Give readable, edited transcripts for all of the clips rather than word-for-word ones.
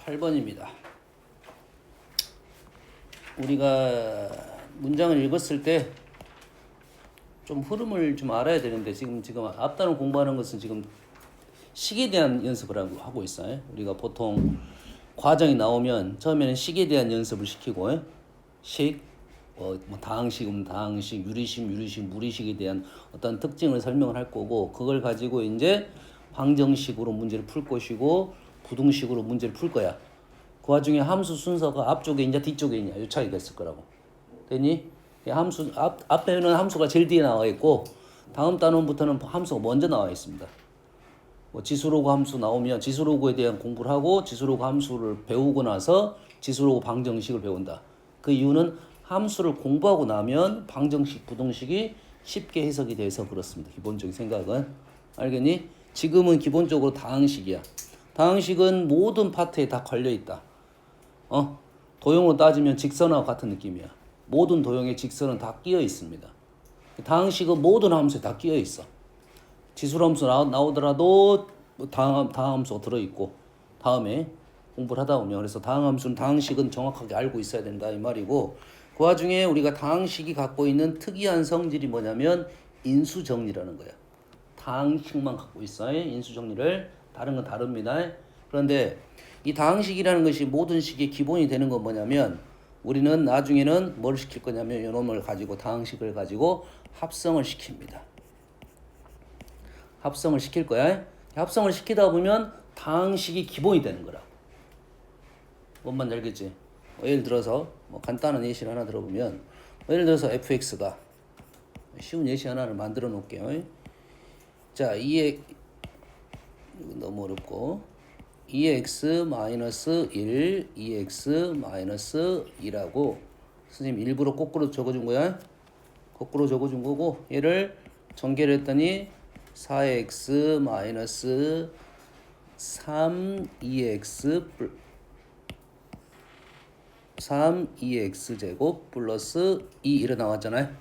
8번입니다. 우리가 문장을 읽었을 때 좀 흐름을 좀 알아야 되는데 지금 앞단을 공부하는 것은 지금 식에 대한 연습을 하고 있어요. 우리가 보통 과정이 나오면 처음에는 식에 대한 연습을 시키고 식, 뭐 다항식이면 다항식, 유리식, 무리식에 대한 어떤 특징을 설명을 할 거고 그걸 가지고 이제 방정식으로 문제를 풀 것이고 부등식으로 문제를 풀 거야. 그 와중에 함수 순서가 앞쪽에 있냐 뒤쪽에 있냐 이 차이가 있을 거라고. 됐니? 함수 앞에는 함수가 제일 뒤에 나와 있고 다음 단원부터는 함수가 먼저 나와 있습니다. 뭐 지수로그 함수 나오면 지수로그에 대한 공부를 하고 지수로그 함수를 배우고 나서 지수로그 방정식을 배운다. 그 이유는 함수를 공부하고 나면 방정식, 부등식이 쉽게 해석이 돼서 그렇습니다. 기본적인 생각은. 알겠니? 지금은 기본적으로 다항식이야. 다항식은 모든 파트에 다 걸려있다. 도형으로 따지면 직선하고 같은 느낌이야. 모든 도형의 직선은 다 끼어 있습니다. 다항식은 모든 함수에 다 끼어 있어. 지수로 함수 나오더라도 다항함수가 들어있고 다음에 공부를 하다 보면 그래서 다항식은 정확하게 알고 있어야 된다 이 말이고 그 와중에 우리가 다항식이 갖고 있는 특이한 성질이 뭐냐면 인수정리라는 거야. 다항식만 갖고 있어요. 인수정리를. 다른 건 다릅니다. 그런데 이 다항식이라는 것이 모든 식의 기본이 되는 건 뭐냐면 우리는 나중에는 뭘 시킬 거냐면 이놈을 가지고 다항식을 가지고 합성을 시킵니다. 합성을 시킬 거야. 합성을 시키다 보면 다항식이 기본이 되는 거라. 뭔 말인지 알겠지? 예를 들어서 뭐 간단한 예시를 하나 들어보면 예를 들어서 fx가 쉬운 예시 하나를 만들어 놓을게요. 자, 2의 너무 어렵고 2x-1, 2x-1하고 선생님 일부러 거꾸로 적어준 거야. 거꾸로 적어준 거고 얘를 전개를 했더니 4x-3 2x 제곱 플러스 2 이래 나왔잖아요.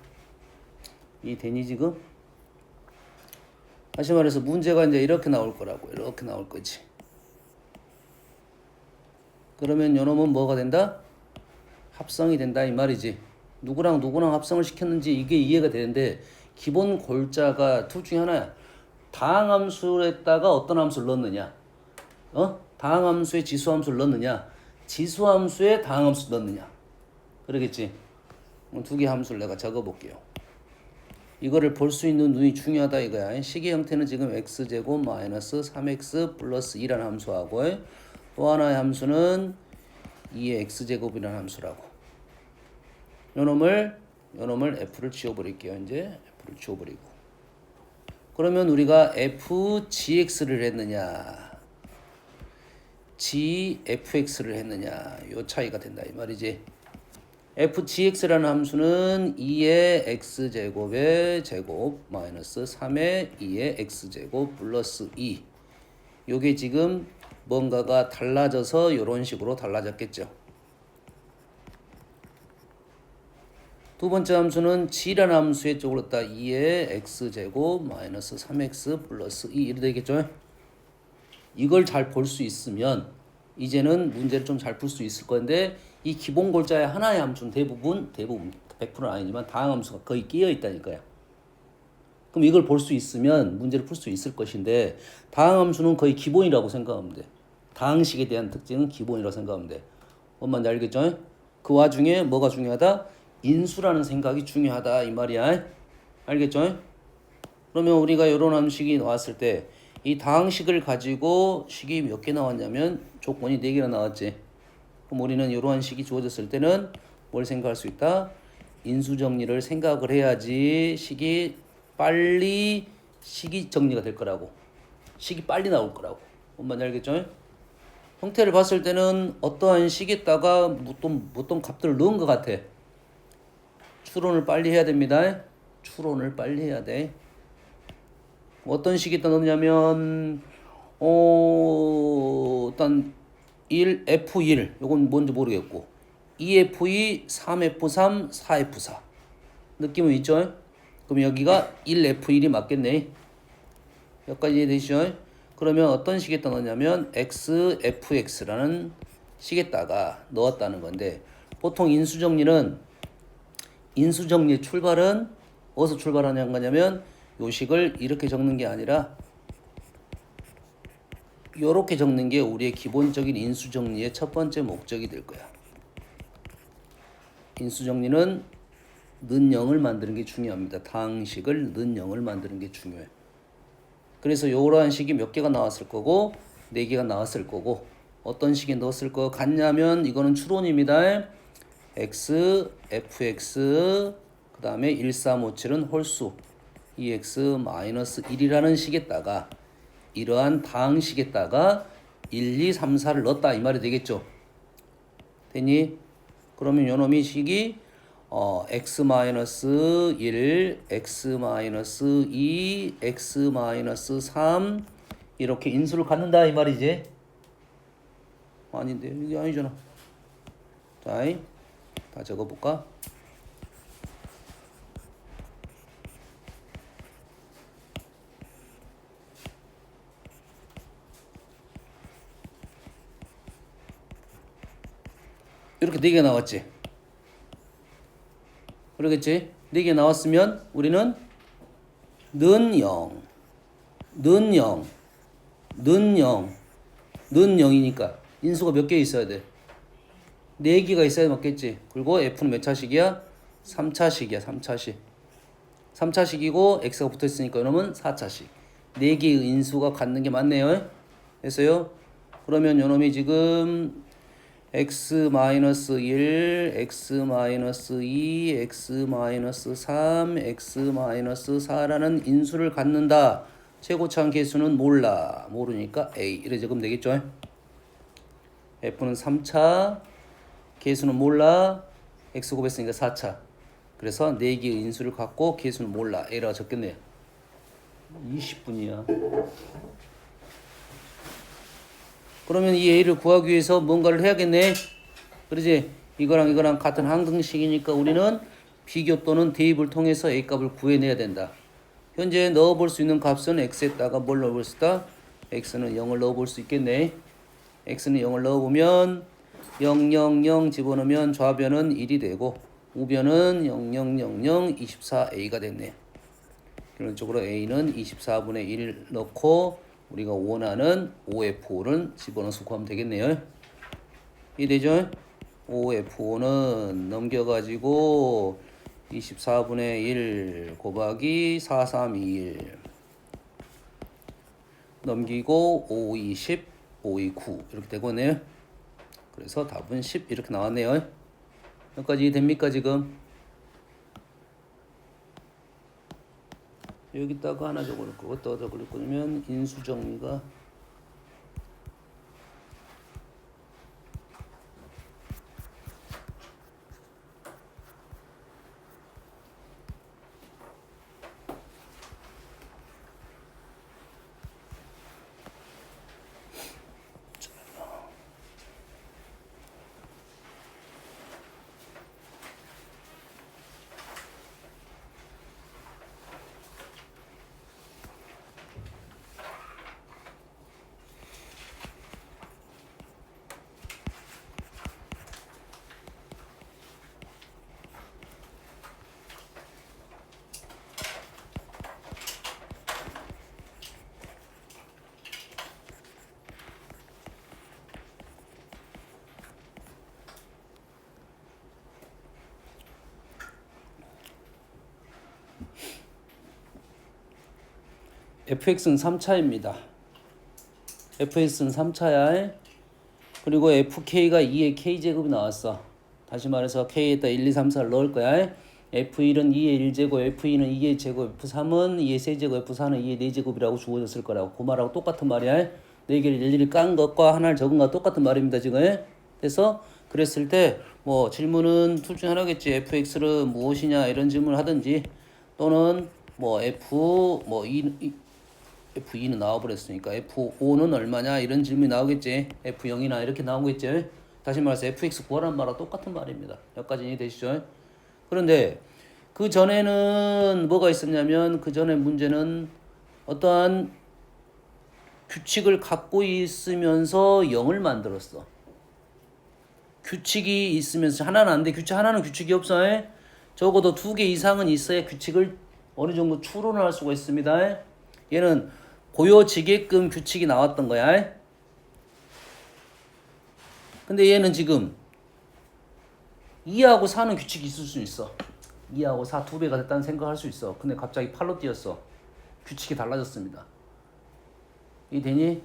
이 되니 지금? 다시 말해서 문제가 이제 이렇게 나올 거라고. 이렇게 나올 거지. 그러면 요놈은 뭐가 된다? 합성이 된다 이 말이지. 누구랑 합성을 시켰는지 이게 이해가 되는데 기본 골자가 둘 중에 하나야. 다항함수에다가 어떤 함수를 넣느냐? 다항함수에 지수함수를 넣느냐? 지수함수에 다항함수를 넣느냐? 그러겠지? 두 개 함수를 내가 적어볼게요. 이거를 볼 수 있는 눈이 중요하다 이거야. 식의 형태는 지금 x제곱 마이너스 3x 플러스 2라는 함수하고 또 하나의 함수는 2의 x제곱이라는 함수라고. 요놈을 f를 지워버릴게요. 이제 f를 지워버리고. 그러면 우리가 fgx를 했느냐 gfx를 했느냐 요 차이가 된다 이 말이지. fgx라는 함수는 2의 x제곱의 제곱 마이너스 3의 2의 x제곱 플러스 2 요게 지금 뭔가가 달라져서 이런 식으로 달라졌겠죠. 두 번째 함수는 g라는 함수의 쪽으로 딱 2의 x제곱 마이너스 3x 플러스 2 이렇게 되겠죠. 이걸 잘 볼 수 있으면 이제는 문제를 좀 잘 풀 수 있을 건데 이 기본 골자의 하나의 함수는 대부분 100%는 아니지만 다항함수가 거의 끼어 있다니까요. 그럼 이걸 볼 수 있으면 문제를 풀 수 있을 것인데 다항함수는 거의 기본이라고 생각하면 돼. 다항식에 대한 특징은 기본이라고 생각하면 돼. 뭔 말인지 알겠죠? 그 와중에 뭐가 중요하다? 인수라는 생각이 중요하다 이 말이야. 알겠죠? 그러면 우리가 이런 함식이 나왔을 때 이 다항식을 가지고 식이 몇 개 나왔냐면 조건이 4개나 나왔지. 그럼 우리는 이러한 식이 주어졌을 때는 뭘 생각할 수 있다? 인수정리를 생각을 해야지 식이 정리가 될 거라고. 식이 빨리 나올 거라고. 뭔 말인지 알겠죠? 형태를 봤을 때는 어떠한 식에다가 어떤 값들을 넣은 것 같아. 추론을 빨리 해야 됩니다. 추론을 빨리 해야 돼. 어떤 식에다 넣냐면 일단 1F1 요건 뭔지 모르겠고 2F2, 3F3, 4F4 느낌은 있죠? 그럼 여기가 1F1이 맞겠네. 여기까지 이해되시죠? 그러면 어떤 식에다 넣냐면 XFX라는 식에다가 넣었다는 건데 보통 인수정리의 출발은 어디서 출발하는 거냐면 요식을 이렇게 적는 게 아니라 요렇게 적는 게 우리의 기본적인 인수정리의 첫 번째 목적이 될 거야. 인수정리는 는 0을 만드는 게 중요합니다. 당식을 는 0을 만드는 게 중요해. 그래서 이러한 식이 몇 개가 나왔을 거고 4개가 나왔을 거고 어떤 식이 넣었을 거 같냐면 이거는 추론입니다. x, fx, 그 다음에 1357은 홀수 2x-1이라는 식에다가 이러한 다항식에다가 1, 2, 3, 4를 넣었다 이 말이 되겠죠. 됐니? 그러면 요놈이 식이 x-1, x-2, x-3 이렇게 인수를 갖는다 이 말이지. 아닌데 이게 아니잖아. 자, 다 적어볼까? 이렇게 4개 나왔지. 그러겠지? 4개 나왔으면 우리는 는 0, 는 0, 는 0, 는 0이니까 인수가 몇 개 있어야 돼? 4개가 있어야 맞겠지. 그리고 F는 몇 차식이야? 3차식이야. 3차식. 3차식이고 X가 붙어있으니까 이놈은 4차식. 4개의 인수가 갖는 게 맞네요. 됐어요? 그러면 요놈이 지금 x-1, x-2, x-3, x-4라는 인수를 갖는다. 최고차항 개수는 몰라. 모르니까 A. 이래 적으면 되겠죠? F는 3차, 개수는 몰라. X 곱했으니까 4차. 그래서 4개의 인수를 갖고 개수는 몰라. A라고 적겠네요. 20분이야. 그러면 이 A를 구하기 위해서 뭔가를 해야겠네. 그러지? 이거랑 같은 항등식이니까 우리는 비교 또는 대입을 통해서 A 값을 구해내야 된다. 현재 넣어볼 수 있는 값은 X에다가 뭘 넣어볼 수 있다? X는 0을 넣어볼 수 있겠네. X는 0을 넣어보면 0, 0, 0 집어넣으면 좌변은 1이 되고 우변은 0, 0, 0, 0, 24A가 됐네. 결론적으로 A는 24분의 1 넣고 우리가 원하는 OF5는 집어넣어서 구하면 되겠네요. 이해되죠? OF5는 넘겨가지고 24분의 1 곱하기 4321 넘기고 5, 20, 5, 2, 9 이렇게 되거든요. 그래서 답은 10 이렇게 나왔네요. 여기까지 됩니까 지금? 여기다가 하나 적어놓을 거고 또 적을 거면 인수정리가 fx는 3차입니다. fx는 3차야. 그리고 fk가 2의 k제곱이 나왔어. 다시 말해서 k에다 1, 2, 3, 4를 넣을 거야. f1은 2의 1제곱, f2는 2의 제곱, f3은 2의 세제곱, f4는 2의 4제곱이라고 주어졌을 거라고. 그 말하고 똑같은 말이야. 4개를 일일이 깐 것과 하나를 적은 것과 똑같은 말입니다. 지금. 그래서 그랬을 때 뭐 질문은 둘 중 하나겠지. fx는 무엇이냐 이런 질문을 하든지 또는 뭐 F2는 나와버렸으니까 F5는 얼마냐 이런 질문이 나오겠지. F0이나 이렇게 나오겠지. 다시 말해서 FX 구하라는 말과 똑같은 말입니다. 여기까지 이해되시죠? 그런데 그 전에는 뭐가 있었냐면 그 전에 문제는 어떠한 규칙을 갖고 있으면서 0을 만들었어. 규칙이 있으면서 하나는 안 돼. 하나는 규칙이 없어. 적어도 2개 이상은 있어야 규칙을 어느 정도 추론을 할 수가 있습니다. 얘는 보여지게끔 규칙이 나왔던 거야. 근데 얘는 지금 2하고 4는 규칙이 있을 수 있어. 2하고 4 2배가 됐다는 생각할 수 있어. 근데 갑자기 8로 뛰었어. 규칙이 달라졌습니다. 이해되니?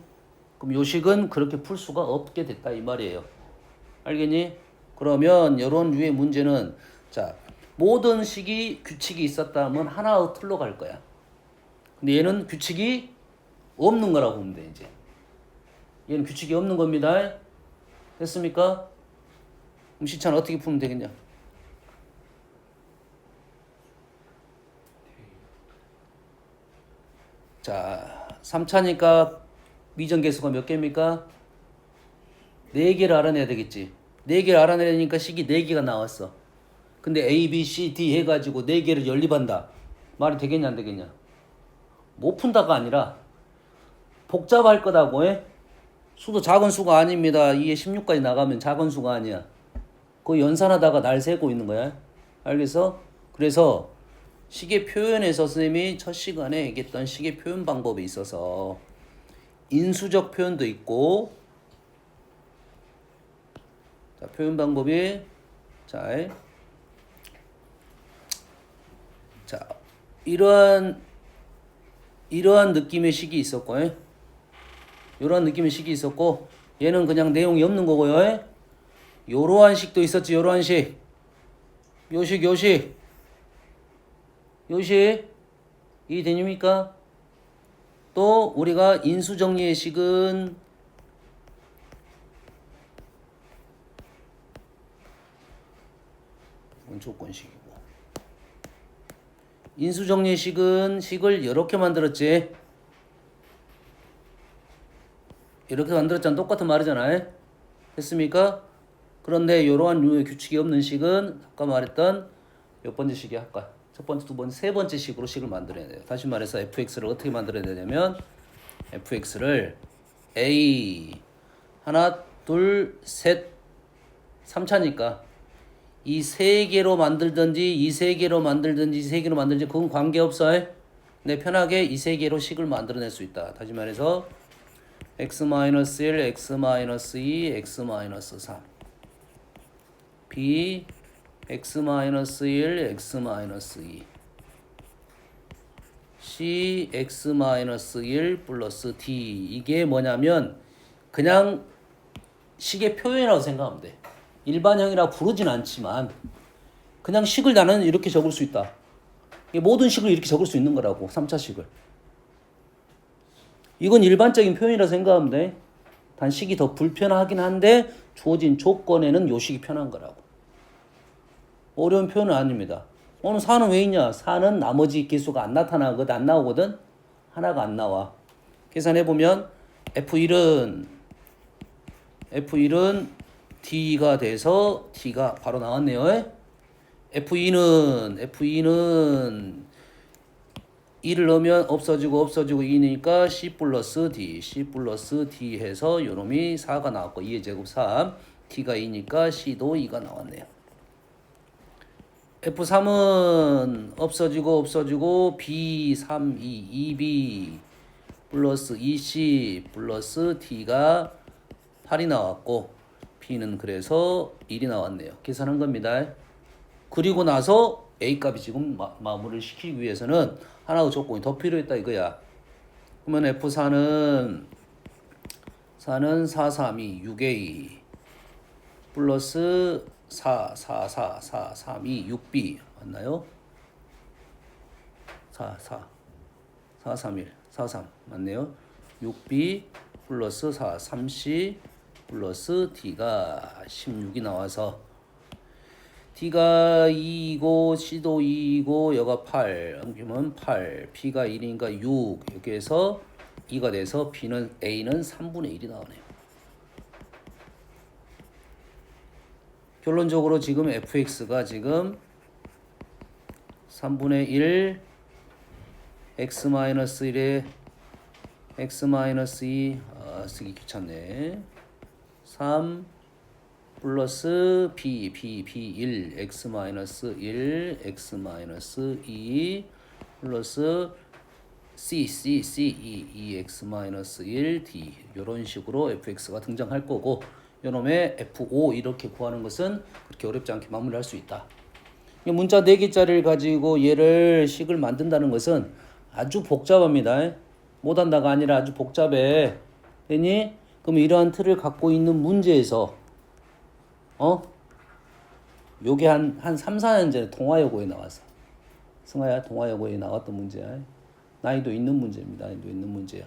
그럼 요식은 그렇게 풀 수가 없게 됐다 이 말이에요. 알겠니? 그러면 이런 류의 문제는 자 모든 식이 규칙이 있었다면 하나의 틀로 갈 거야. 근데 얘는 규칙이 없는 거라고 보면 돼 이제. 얘는 규칙이 없는 겁니다. 됐습니까? 그럼 시차는 어떻게 풀면 되겠냐? 자 3차니까 미정계수가 몇 개입니까? 4개를 알아내야 되겠지. 4개를 알아내니까 식이 4개가 나왔어. 근데 A, B, C, D 해가지고 4개를 연립한다. 말이 되겠냐 안 되겠냐? 못 푼다가 아니라 복잡할 거다고 해? 수도 작은 수가 아닙니다. 이게 16까지 나가면 작은 수가 아니야. 그거 연산하다가 날 세고 있는 거야. 알겠어? 그래서 식의 표현에서 선생님이 첫 시간에 얘기했던 식의 표현 방법에 있어서 인수적 표현도 있고 자, 표현 방법이 자 이러한 느낌의 식이 있었고 이러한 느낌의 식이 있었고 얘는 그냥 내용이 없는 거고요. 요러한 식도 있었지. 요러한 식 요식 이해되십니까? 또 우리가 인수정리의 식은 이건 조건식이고 인수정리의 식은 식을 이렇게 만들었지. 이렇게 만들었잖아. 똑같은 말이잖아. 됐습니까? 그런데 이러한 류의 규칙이 없는 식은 아까 말했던 몇 번째 식이 할까? 첫 번째, 두 번째, 세 번째 식으로 식을 만들어야 돼요. 다시 말해서 fx를 어떻게 만들어야 되냐면 fx를 a 하나, 둘, 셋 3차니까 이 세 개로 만들든지 이 세 개로 만들든지 이 세 개로 만들든지 그건 관계없어. 근데 편하게 이 세 개로 식을 만들어낼 수 있다. 다시 말해서 x-1, x-2, x-3 b x-1, x-2 c x-1 플러스 d 이게 뭐냐면 그냥 식의 표현이라고 생각하면 돼. 일반형이라 부르진 않지만 그냥 식을 나는 이렇게 적을 수 있다. 모든 식을 이렇게 적을 수 있는 거라고. 3차 식을. 이건 일반적인 표현이라 생각하면 돼. 단 식이 더 불편하긴 한데 주어진 조건에는 요 식이 편한 거라고. 어려운 표현은 아닙니다. 오늘 4는 왜 있냐? 4는 나머지 개수가 안 나타나거든. 안 나오거든. 하나가 안 나와. 계산해보면 F1은 D가 돼서 D가 바로 나왔네요. F2는 2를 넣으면 없어지고 2니까 C 플러스 D 해서 요놈이 4가 나왔고 2의 제곱 3 D가 2니까 C도 2가 나왔네요. F3은 없어지고 B 3 2B 플러스 2C 플러스 D가 8이 나왔고 B는 그래서 1이 나왔네요. 계산한 겁니다. 그리고 나서 A값이 지금 마무리를 시키기 위해서는 하나의 조건이 더 필요했다 이거야. 그러면 F4는 4, 3, 2, 6A 플러스 4, 3, 2, 6B 맞나요? 4, 3, 1, 4, 3 맞네요. 6B 플러스 4, 3C 플러스 D가 16이 나와서 D가 2이고 C도 2이고 여가 8 그러면 8 B가 1이니까 6 여기에서 2가 돼서 A는 3분의 1이 나오네요. 결론적으로 지금 fx가 지금 3분의 1 x-1에 x-2 쓰기 귀찮네 3 플러스 b 1 x 마이너스 1 x 마이너스 2 플러스 c 2 x 마이너스 1 d 이런 식으로 fx가 등장할 거고 요놈의 f5 이렇게 구하는 것은 그렇게 어렵지 않게 마무리할 수 있다. 문자 4개짜리를 가지고 얘를 식을 만든다는 것은 아주 복잡합니다. 못한다가 아니라 아주 복잡해. 되니? 그럼 이러한 틀을 갖고 있는 문제에서 요게 한 3, 4년 전에 동아여고에 나왔어. 승아야, 동아여고에 나왔던 문제야. 난이도 있는 문제입니다. 난이도 있는 문제야.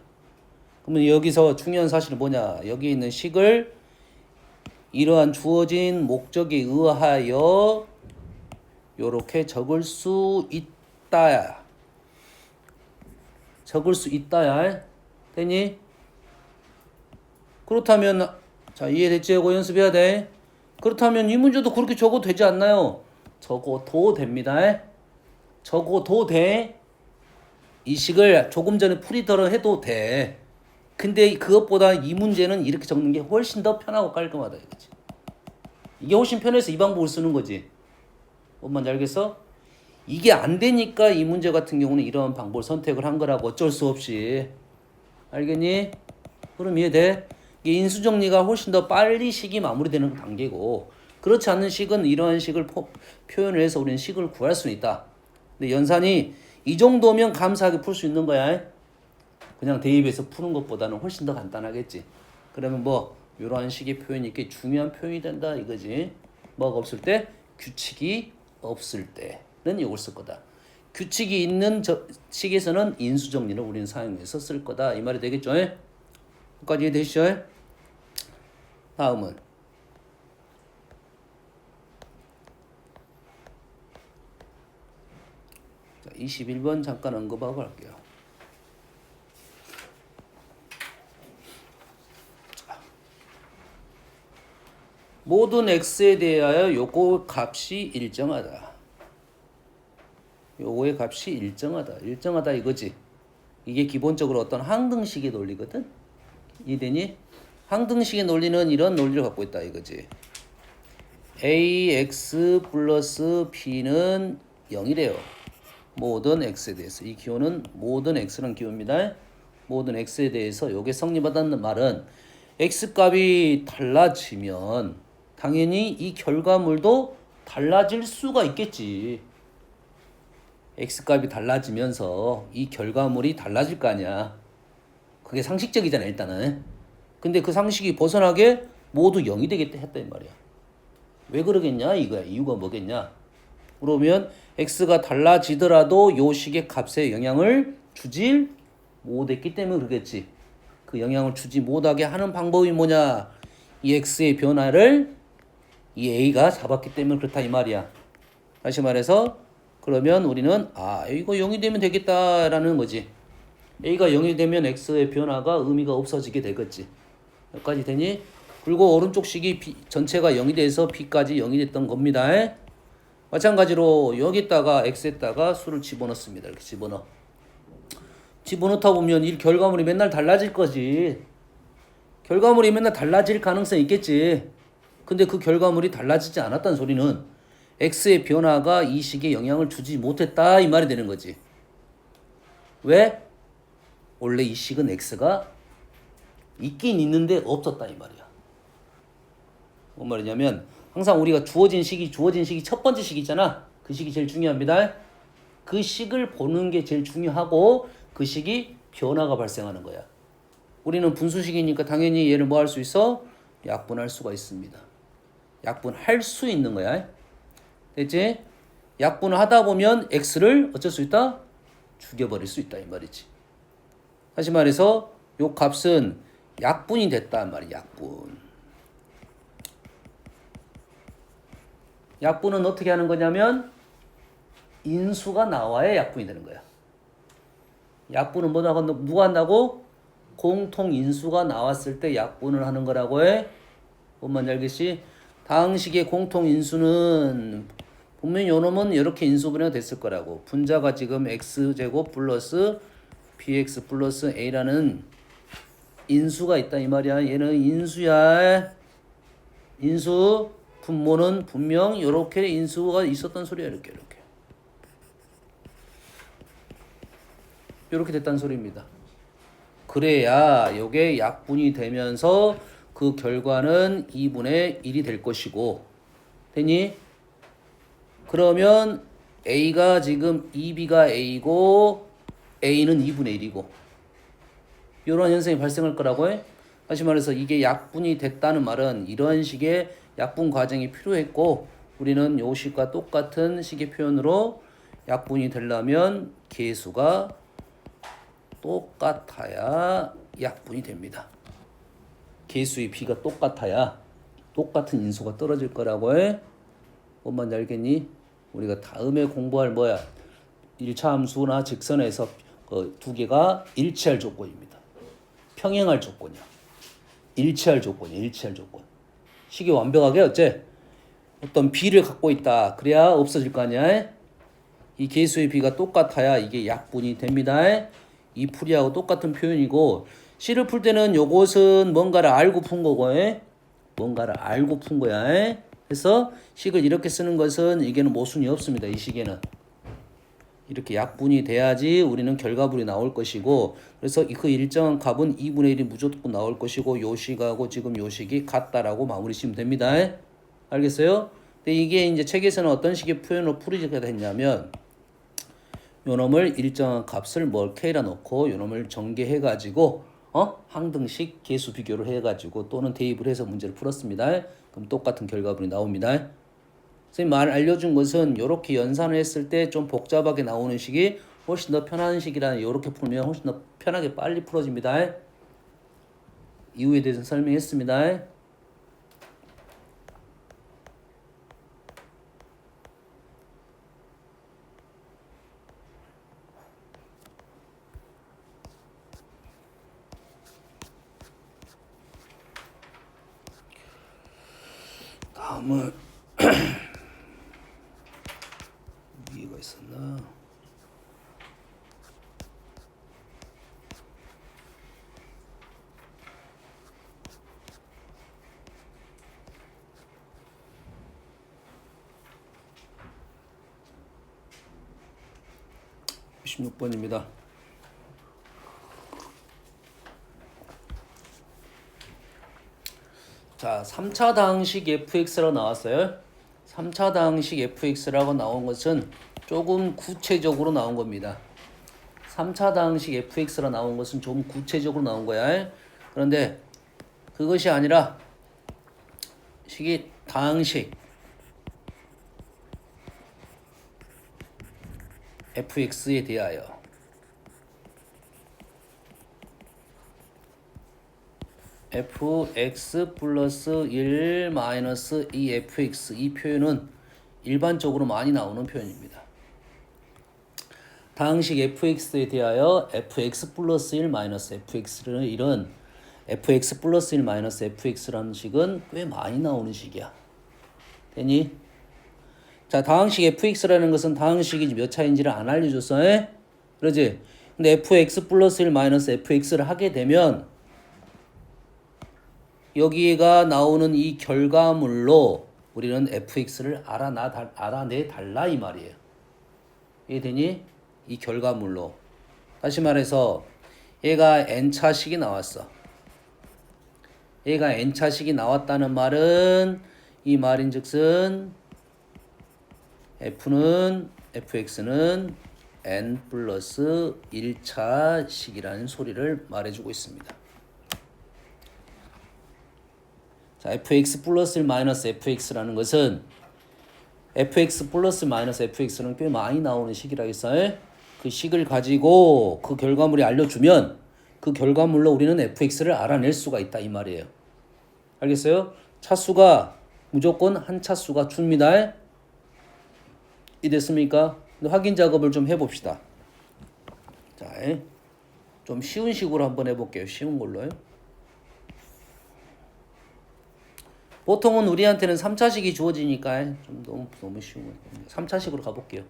그러면 여기서 중요한 사실은 뭐냐? 여기 있는 식을 이러한 주어진 목적에 의하여 요렇게 적을 수 있다야. 적을 수 있다야. 되니? 그렇다면 자, 이해됐지? 이거 연습해야 돼. 그렇다면 이 문제도 그렇게 적어도 되지 않나요? 적어도 됩니다. 적어도 돼. 이 식을 조금 전에 풀이더러 해도 돼. 근데 그것보다 이 문제는 이렇게 적는 게 훨씬 더 편하고 깔끔하다 이거지. 이게 훨씬 편해서 이 방법을 쓰는 거지. 뭔 말인지 알겠어? 이게 안 되니까 이 문제 같은 경우는 이런 방법을 선택을 한 거라고 어쩔 수 없이. 알겠니? 그럼 이해돼? 이게 인수정리가 훨씬 더 빨리 식이 마무리되는 단계고 그렇지 않은 식은 이러한 식을 표현을 해서 우리는 식을 구할 수 있다. 근데 연산이 이 정도면 감사하게 풀 수 있는 거야. 그냥 대입해서 푸는 것보다는 훨씬 더 간단하겠지. 그러면 뭐 이러한 식의 표현이 꽤 중요한 표현이 된다 이거지. 뭐가 없을 때? 규칙이 없을 때는 이걸 쓸 거다. 규칙이 있는 식에서는 인수정리를 우리는 사용해서 쓸 거다. 이 말이 되겠죠? 여기까지 이해되시죠? 다음은 자, 21번 잠깐 언급하고 갈게요. 모든 x에 대하여 요거 값이 일정하다. 요거의 값이 일정하다 이거지. 이게 기본적으로 어떤 항등식의 논리거든. 이해되니? 항등식의 논리는 이런 논리를 갖고 있다 이거지. ax 플러스 b는 0이래요. 모든 x에 대해서. 이 기호는 모든 x라는 기호입니다. 모든 x에 대해서 요게 성립하다는 말은 x값이 달라지면 당연히 이 결과물도 달라질 수가 있겠지. x값이 달라지면서 이 결과물이 달라질 거 아니야. 그게 상식적이잖아 일단은. 근데 그 상식이 벗어나게 모두 0이 되겠다 했다 이 말이야. 왜 그러겠냐 이거야. 이유가 뭐겠냐. 그러면 x가 달라지더라도 요 식의 값에 영향을 주질 못했기 때문에 그러겠지. 그 영향을 주지 못하게 하는 방법이 뭐냐. 이 x의 변화를 이 a가 잡았기 때문에 그렇다 이 말이야. 다시 말해서 그러면 우리는 이거 0이 되면 되겠다라는 거지. a가 0이 되면 x의 변화가 의미가 없어지게 되겠지. 여기까지 되니? 그리고 오른쪽 식이 전체가 0이 돼서 b까지 0이 됐던 겁니다. 마찬가지로 여기다가 x에다가 수를 집어넣습니다. 이렇게 집어넣다 보면 이 결과물이 맨날 달라질 거지. 결과물이 맨날 달라질 가능성이 있겠지. 근데 그 결과물이 달라지지 않았다는 소리는 x의 변화가 이 식에 영향을 주지 못했다 이 말이 되는 거지. 왜? 원래 이 식은 x가 있긴 있는데 없었다 이 말이야. 뭔 말이냐면 항상 우리가 주어진 식이 첫 번째 식 있잖아. 그 식이 제일 중요합니다. 그 식을 보는 게 제일 중요하고 그 식이 변화가 발생하는 거야. 우리는 분수식이니까 당연히 얘를 뭐 할 수 있어? 약분할 수가 있습니다. 약분할 수 있는 거야. 됐지? 약분을 하다 보면 x를 어쩔 수 있다? 죽여버릴 수 있다 이 말이지. 다시 말해서 요 값은 약분이 됐단 말이야. 약분은 어떻게 하는 거냐면 인수가 나와야 약분이 되는 거야. 약분은 누가 한다고? 공통 인수가 나왔을 때 약분을 하는 거라고 해. 뭔 말인지 알겠지? 다항식의 공통 인수는 분명히 요놈은 이렇게 인수분해가 됐을 거라고. 분자가 지금 x제곱 플러스 bx 플러스 a라는 인수가 있다 이 말이야. 얘는 인수야. 인수 분모는 분명 이렇게 인수가 있었던 소리야. 이렇게 됐다는 소리입니다. 그래야 요게 약분이 되면서 그 결과는 2분의 1이 될 것이고 되니? 그러면 A가 지금 2B가 A고 A는 2분의 1이고 이런 현상이 발생할 거라고 해. 다시 말해서 이게 약분이 됐다는 말은 이런 식의 약분 과정이 필요했고 우리는 요 식과 똑같은 식의 표현으로 약분이 되려면 계수가 똑같아야 약분이 됩니다. 계수의 B가 똑같아야 똑같은 인수가 떨어질 거라고 해. 뭔 말인지 알겠니? 우리가 다음에 공부할 뭐야? 1차 함수나 직선에서 그 두 개가 일치할 조건입니다. 평행할 조건이야. 일치할 조건이야. 식이 완벽하게 어째? 어떤 B를 갖고 있다. 그래야 없어질 거 아니야? 이 계수의 B가 똑같아야 이게 약분이 됩니다. 이 풀이하고 똑같은 표현이고 C를 풀 때는 요것은 뭔가를 알고 푼 거고 뭔가를 알고 푼 거야. 그래서 식을 이렇게 쓰는 것은 이게는 모순이 없습니다. 이 식에는 이렇게 약분이 돼야지 우리는 결과물이 나올 것이고 그래서 그 일정한 값은 2분의 1이 무조건 나올 것이고 요 식하고 지금 요 식이 같다라고 마무리 지으면 됩니다. 알겠어요? 근데 이게 이제 책에서는 어떤 식의 표현으로 풀이가 됐냐면 요 놈을 일정한 값을 뭘 K라 놓고 요 놈을 전개해 가지고 항등식 계수 비교를 해 가지고 또는 대입을 해서 문제를 풀었습니다. 그럼 똑같은 결과물이 나옵니다. 선생님 말 알려준 것은 이렇게 연산을 했을 때 좀 복잡하게 나오는 식이 훨씬 더 편한 식이라는 이렇게 풀면 훨씬 더 편하게 빨리 풀어집니다. 이유에 대해서 설명했습니다. 다음은 위가 있었나? (16) 번입니다. 자, 3차 당식 fx라고 나왔어요. 3차 당식 fx라고 나온 것은 조금 구체적으로 나온 겁니다. 3차 당식 fx라 나온 것은 좀 구체적으로 나온 거야. 그런데 그것이 아니라 식이 당식 fx에 대하여 fx 플러스 1 마이너스 2fx 이 표현은 일반적으로 많이 나오는 표현입니다. 당식 fx에 대하여 fx 플러스 1 마이너스 fx를 이런 fx 플러스 1 마이너스 fx라는 식은 꽤 많이 나오는 식이야. 되니? 자, 당식 fx라는 것은 당식이 몇 차인지를 안 알려줬어. 그러지? 근데 fx 플러스 1 마이너스 fx를 하게 되면 여기가 나오는 이 결과물로 우리는 fx를 알아내 달라 이 말이에요. 이해되니? 이 결과물로. 다시 말해서 얘가 n차식이 나왔어. 얘가 n차식이 나왔다는 말은 이 말인즉슨 fx는 n 플러스 1차식이라는 소리를 말해주고 있습니다. 자, fx 플러스 1 마이너스 fx라는 것은 fx 플러스 마이너스 fx는 꽤 많이 나오는 식이라 했어요. 그 식을 가지고 그 결과물이 알려주면 그 결과물로 우리는 fx를 알아낼 수가 있다 이 말이에요. 알겠어요? 차수가 무조건 한 차수가 줍니다. 이됐습니까? 확인 작업을 좀 해봅시다. 자, 좀 쉬운 식으로 한번 해볼게요. 쉬운 걸로요. 보통은 우리한테는 3차식이 주어지니까 좀 너무 쉬운 거예요. 3차식으로 가볼게요.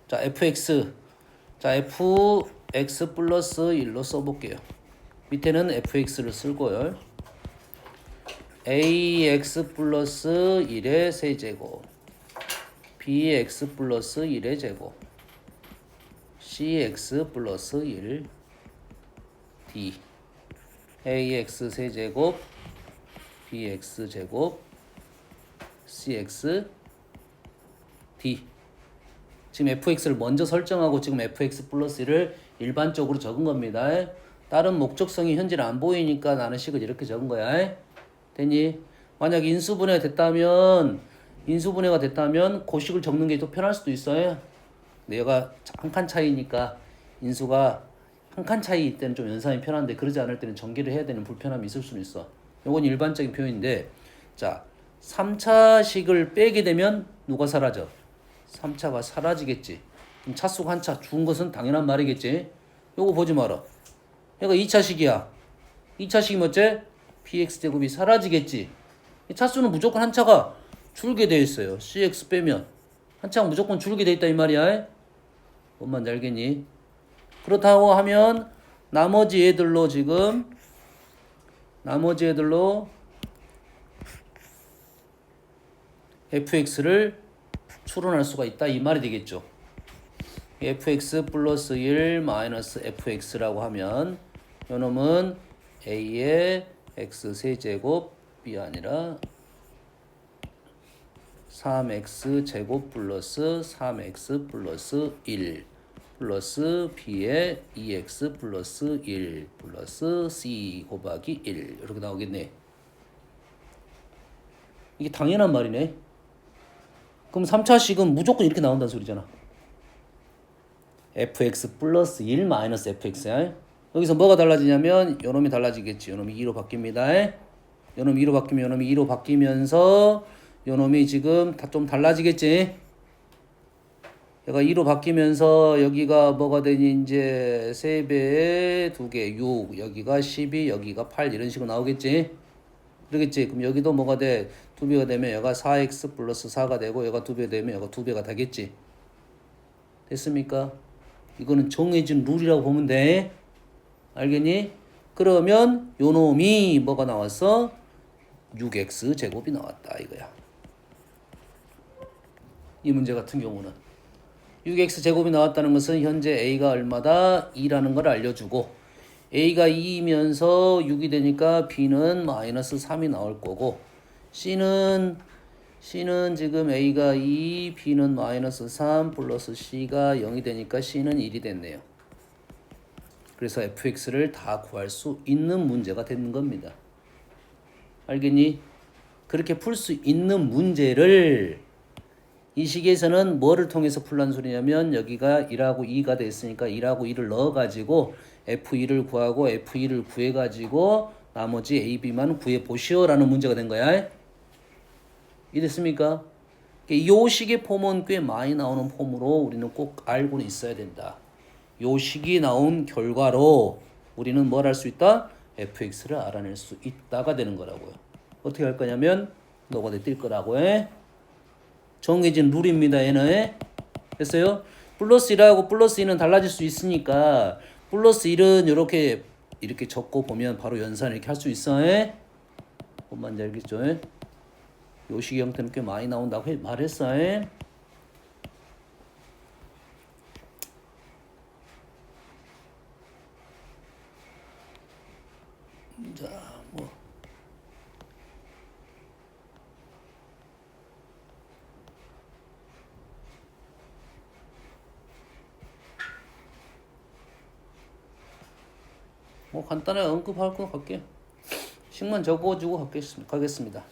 자, fx. 자, fx 플러스 1로 써볼게요. 밑에는 fx를 쓸 거예요. ax 플러스 1의 세제곱 bx 플러스 1의 제곱 cx 플러스 1 d ax 세제곱 bx 제곱 cx d. 지금 fx를 먼저 설정하고 지금 fx 플러스 1을 일반적으로 적은 겁니다. 다른 목적성이 현재 안 보이니까 나는 식을 이렇게 적은 거야. 됐니? 만약 인수분해가 됐다면 고식을 적는 게 더 편할 수도 있어요. 얘가 한 칸 차이니까 인수가 한 칸 차이 때는 좀 연산이 편한데 그러지 않을 때는 전개를 해야 되는 불편함이 있을 수는 있어. 이건 일반적인 표현인데, 자 3차식을 빼게 되면 누가 사라져? 3차가 사라지겠지. 그럼 차수가 한 차 죽은 것은 당연한 말이겠지. 요거 보지 마라. 얘가 2차식이야. 2차식이 뭐지? bx제곱이 사라지겠지. 이 차수는 무조건 한 차가 줄게 돼 있어요. cx 빼면 한 차가 무조건 줄게 돼 있다 이 말이야. 뭔 말인지 알겠니? 그렇다고 하면 나머지 애들로 fx를 추론할 수가 있다 이 말이 되겠죠. fx 플러스 1 마이너스 fx라고 하면 요놈은 a의 x 세제곱이 아니라 3x 제곱 플러스 3x 플러스 1 플러스 b의 2x 플러스 1 플러스 c 곱하기 1 이렇게 나오겠네. 이게 당연한 말이네. 그럼 3차식은 무조건 이렇게 나온다는 소리잖아. fx 플러스 1 마이너스 fx야. 여기서 뭐가 달라지냐면 요놈이 달라지겠지. 요놈이 2로 바뀝니다. 요놈이 2로 바뀌면 요놈이 2로 바뀌면서 요놈이 지금 좀 달라지겠지. 얘가 2로 바뀌면서 여기가 뭐가 되니 이제 3배에 2개 6 여기가 12 여기가 8 이런 식으로 나오겠지. 그러겠지. 그럼 여기도 뭐가 돼? 2배가 되면 얘가 4x 플러스 4가 되고 얘가 2배 되면 얘가 2배가 되겠지. 됐습니까? 이거는 정해진 룰이라고 보면 돼. 알겠니? 그러면 요놈이 뭐가 나왔어? 6x 제곱이 나왔다 이거야. 이 문제 같은 경우는 6x 제곱이 나왔다는 것은 현재 a가 얼마다? 2라는 걸 알려주고 a가 2이면서 6이 되니까 b는 마이너스 3이 나올 거고 c는 지금 a가 2, b는 마이너스 3 플러스 c가 0이 되니까 c는 1이 됐네요. 그래서 fx를 다 구할 수 있는 문제가 되는 겁니다. 알겠니? 그렇게 풀 수 있는 문제를 이 식에서는 뭐를 통해서 풀란 소리냐면 여기가 1하고 2가 됐으니까 1하고 2를 넣어가지고 f2를 구하고 f2를 구해가지고 나머지 a, b만 구해보시오라는 문제가 된 거야. 이해됐습니까? 이 식의 폼은 꽤 많이 나오는 폼으로 우리는 꼭 알고는 있어야 된다. 요 식이 나온 결과로 우리는 뭘 할 수 있다? fx를 알아낼 수 있다가 되는 거라고요. 어떻게 할 거냐면 너가 뛸 거라고 해. 정해진 룰입니다. 얘는 됐어요? 플러스 1하고 플러스 2는 달라질 수 있으니까 플러스 1은 이렇게 적고 보면 바로 연산 이렇게 할 수 있어. 뭔 말인지 알겠죠? 요 식의 형태는 꽤 많이 나온다고 말했어. 자, 간단하게 언급할 거 갈게요. 식만 적어주고 가겠습니다.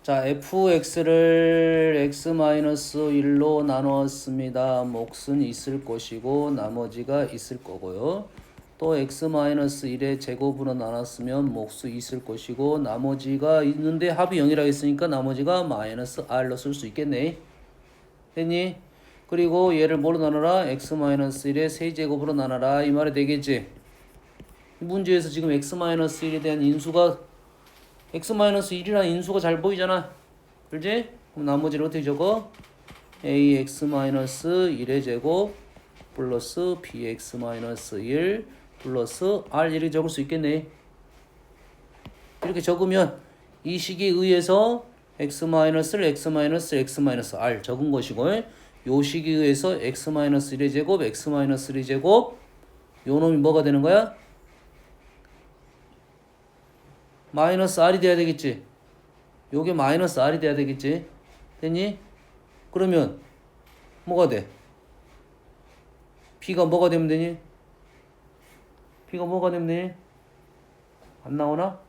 자, fx를 x-1로 나누었습니다. 몫은 있을 것이고 나머지가 있을 거고요. 또 x-1의 제곱으로 나눴으면 몫이 있을 것이고 나머지가 있는데 합이 0이라고 했으니까 나머지가 마이너스 r로 쓸 수 있겠네. 됐니? 그리고 얘를 뭐로 나눠라? x-1의 세제곱으로 나눠라 이 말이 되겠지. 문제에서 지금 x-1에 대한 인수가 x-1이라는 인수가 잘 보이잖아. 그렇지? 그럼 나머지를 어떻게 적어? ax-1의 제곱 플러스 bx-1 플러스 r 이렇게 적을 수 있겠네. 이렇게 적으면 이 식에 의해서 x-를 x-r 적은 것이고 요 식에 의해서 x-1의 제곱 x-1의 제곱 요 놈이 뭐가 되는 거야? 마이너스 r이 돼야 되겠지. 요게 마이너스 r이 돼야 되겠지. 됐니? 그러면 뭐가 돼? b가 뭐가 되면 되니? b가 뭐가 되면 되니? 안 나오나?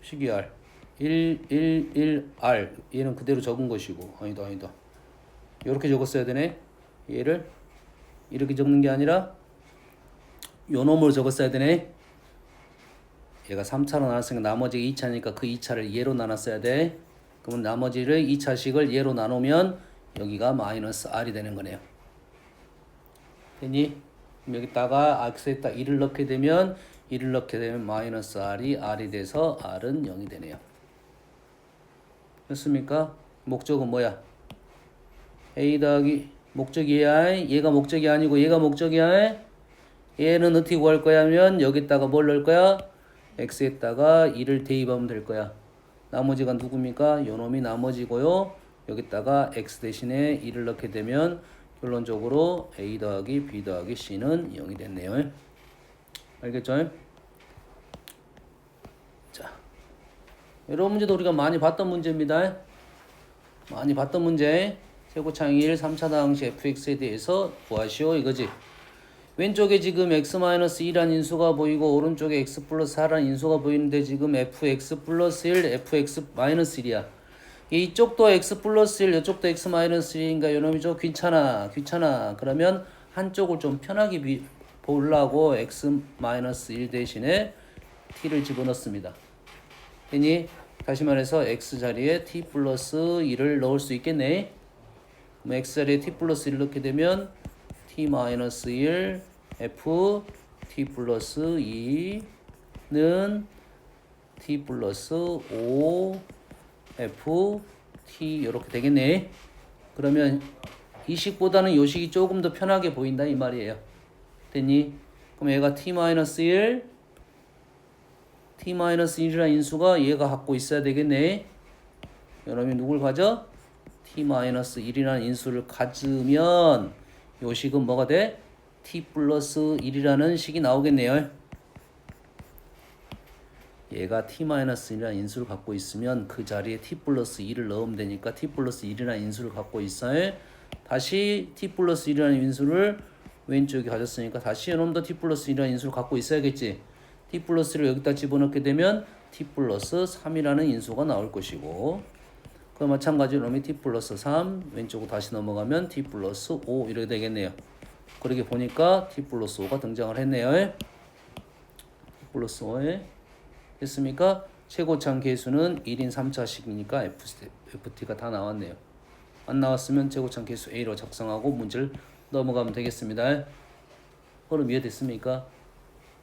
식이 r 1 얘는 그대로 적은 것이고 아니다 이렇게 적었어야 되네. 얘를 이렇게 적는 게 아니라 요 놈으로 적었어야 되네. 얘가 3차로 나눴으니까 나머지가 2차니까 그 2차를 얘로 나눴어야 돼. 그러면 나머지를 2차식을 얘로 나누면 여기가 마이너스 r이 되는 거네요. 됐니? 여기다가 x에다 1을 넣게 되면 마이너스 r이 돼서 r은 0이 되네요. 됐습니까? 목적은 뭐야? a 더하기 목적이야. 얘가 목적이 아니고 얘가 목적이야. 얘는 어떻게 구할 거야 하면 여기다가 뭘 넣을 거야? x에다가 2를 대입하면 될 거야. 나머지가 누굽니까? 요놈이 나머지고요. 여기다가 x 대신에 2를 넣게 되면 결론적으로 a 더하기 b 더하기 c는 0이 됐네요. 알겠죠? 자, 이런 문제도 우리가 많이 봤던 문제입니다. 많이 봤던 문제. 세고창 1, 3차 당시 fx에 대해서 구하시오 이거지. 왼쪽에 지금 x-2라는 인수가 보이고 오른쪽에 x 플러스 4라는 인수가 보이는데 지금 fx 플러스 1, fx-1이야. 이쪽도 x 플러스 1, 이쪽도 x-1인가 요놈이죠. 귀찮아. 그러면 한쪽을 좀 편하게 보려고 x-1 대신에 t를 집어넣습니다. 되니 다시 말해서 x 자리에 t 플러스 1을 넣을 수 있겠네. 그럼 x 자리에 t 플러스 1을 넣게 되면 t-1 f t 플러스 2는 t 플러스 5 f t 이렇게 되겠네. 그러면 이 식보다는 요 식이 조금 더 편하게 보인다 이 말이에요. 됐니? 그럼 얘가 t-1 t-1이라는 인수가 얘가 갖고 있어야 되겠네. 여러분이 누굴 가져? t-1이라는 인수를 가지면 요 식은 뭐가 돼? t 플러스 1이라는 식이 나오겠네요. 얘가 t-1이라는 인수를 갖고 있으면 그 자리에 t 플러스 2를 넣으면 되니까 t 플러스 1이라는 인수를 갖고 있어요. 다시 t 플러스 1이라는 인수를 왼쪽에 가졌으니까 다시 이놈도 t 플러스 1이라는 인수를 갖고 있어야겠지. t 플러스를 여기다 집어넣게 되면 t 플러스 3이라는 인수가 나올 것이고 그 마찬가지로 놈이 t 플러스 3 왼쪽으로 다시 넘어가면 t 플러스 5 이렇게 되겠네요. 그렇게 보니까 t 플러스 5가 등장을 했네요. t 플러스 5에 됐습니까? 최고창 계수는 1인 3차식이니까 FT가 다 나왔네요. 안 나왔으면 최고창 계수 A로 작성하고 문제를 넘어가면 되겠습니다. 그럼 이해됐습니까?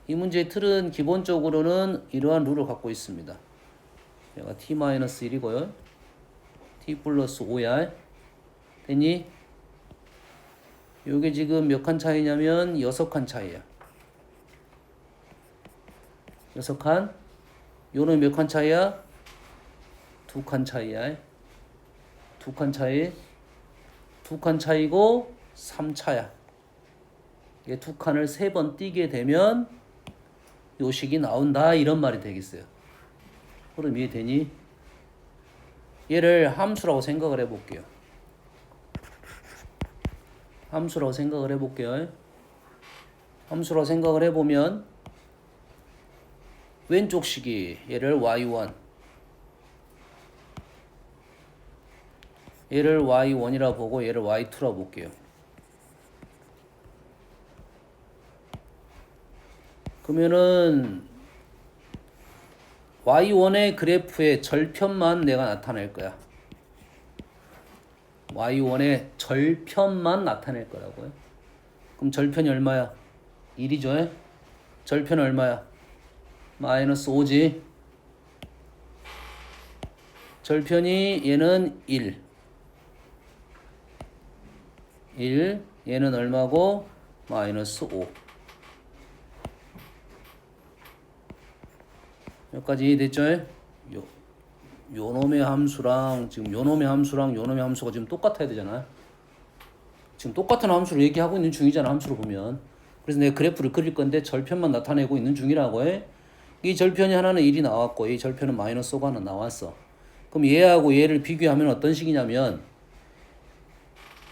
이 문제의 틀은 기본적으로는 이러한 룰을 갖고 있습니다. 얘가 t-1이고요. t 플러스 5야. 됐니? 요게 지금 몇 칸 차이냐면 6칸 차이야. 6칸. 요는 몇 칸 차이야? 2칸 차이야. 2칸 차이. 2칸 차이고 3차야. 이게 2칸을 3번 띄게 되면 요 식이 나온다 이런 말이 되겠어요. 그럼 이해되니? 얘를 함수라고 생각을 해볼게요. 함수라고 생각을 해볼게요. 함수라고 생각을 해보면 왼쪽 식이 얘를 y1 얘를 y1이라 보고 얘를 y2라 볼게요. 그러면은 y1의 그래프의 절편만 내가 나타낼 거야. y1의 절편만 나타낼 거라고요. 그럼 절편이 얼마야? 1이죠. 절편 얼마야? 마이너스 5지. 절편이 얘는 1. 1. 얘는 얼마고? 마이너스 5. 여기까지 이해됐죠? 요놈의 함수랑 지금 요놈의 함수랑 요놈의 함수가 지금 똑같아야 되잖아요. 지금 똑같은 함수를 얘기하고 있는 중이잖아. 함수로 보면. 그래서 내가 그래프를 그릴 건데 절편만 나타내고 있는 중이라고 해. 이 절편이 하나는 1이 나왔고 이 절편은 마이너스 5가 하나 나왔어. 그럼 얘하고 얘를 비교하면 어떤 식이냐면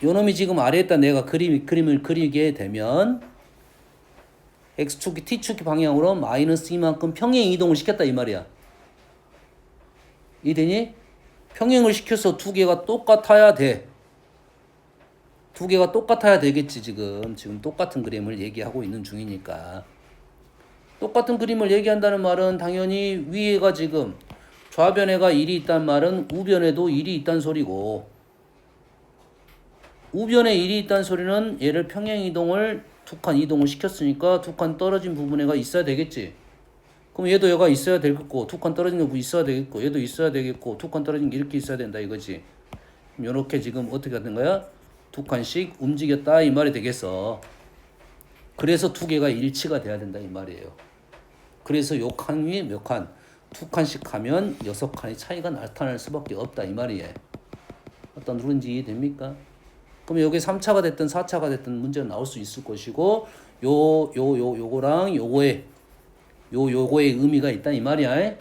요놈이 지금 아래에다 내가 그림을 그리게 되면 X축이 T축이 방향으로 마이너스 이만큼 평행 이동을 시켰다 이 말이야. 이해되니? 평행을 시켜서 두 개가 똑같아야 돼. 두 개가 똑같아야 되겠지 지금 똑같은 그림을 얘기하고 있는 중이니까. 똑같은 그림을 얘기한다는 말은 당연히 위에가 지금 좌변에가 1이 있단 말은 우변에도 1이 있단 소리고 우변에 1이 있단 소리는 얘를 평행 이동을 두 칸 이동을 시켰으니까 두 칸 떨어진 부분에가 있어야 되겠지. 그럼 얘도 얘가 있어야 되겠고 두 칸 떨어진 거 있어야 되겠고 얘도 있어야 되겠고 두 칸 떨어진 게 이렇게 있어야 된다 이거지. 그럼 요렇게 지금 어떻게 하는 거야? 두 칸씩 움직였다 이 말이 되겠어. 그래서 두 개가 일치가 돼야 된다 이 말이에요. 그래서 요 칸이 몇 칸? 두 칸씩 하면 6칸의 차이가 나타날 수밖에 없다 이 말이에요. 어떤 룰인지 이해됩니까? 그럼 여기 3차가 됐든 4차가 됐든 문제가 나올 수 있을 것이고 요거랑 요거의 의미가 있다 이 말이야.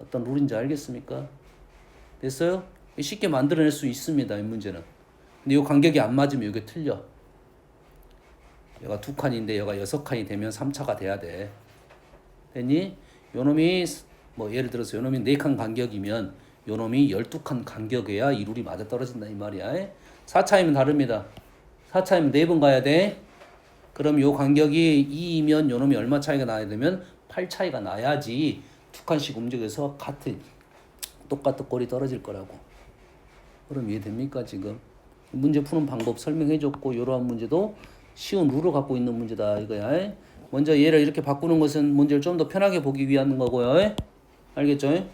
어떤 룰인지 알겠습니까? 됐어요? 쉽게 만들어낼 수 있습니다 이 문제는. 근데 요 간격이 안 맞으면 이게 틀려. 얘가 두 칸인데 얘가 6칸이 되면 3차가 돼야 돼. 됐니? 요놈이 뭐 예를 들어서 요놈이 4칸 간격이면 요놈이 12칸 간격이야 이 룰이 맞아 떨어진다 이 말이야. 4차이면 다릅니다. 4차이면 4번 가야 돼. 그럼 요 간격이 2이면 요놈이 얼마 차이가 나야 되면 8 차이가 나야지 두 칸씩 움직여서 똑같은 꼴이 떨어질 거라고. 그럼 이해됩니까 지금? 문제 푸는 방법 설명해줬고 이러한 문제도 쉬운 룰을 갖고 있는 문제다 이거야. 먼저 얘를 이렇게 바꾸는 것은 문제를 좀 더 편하게 보기 위한 거고요. 알겠죠?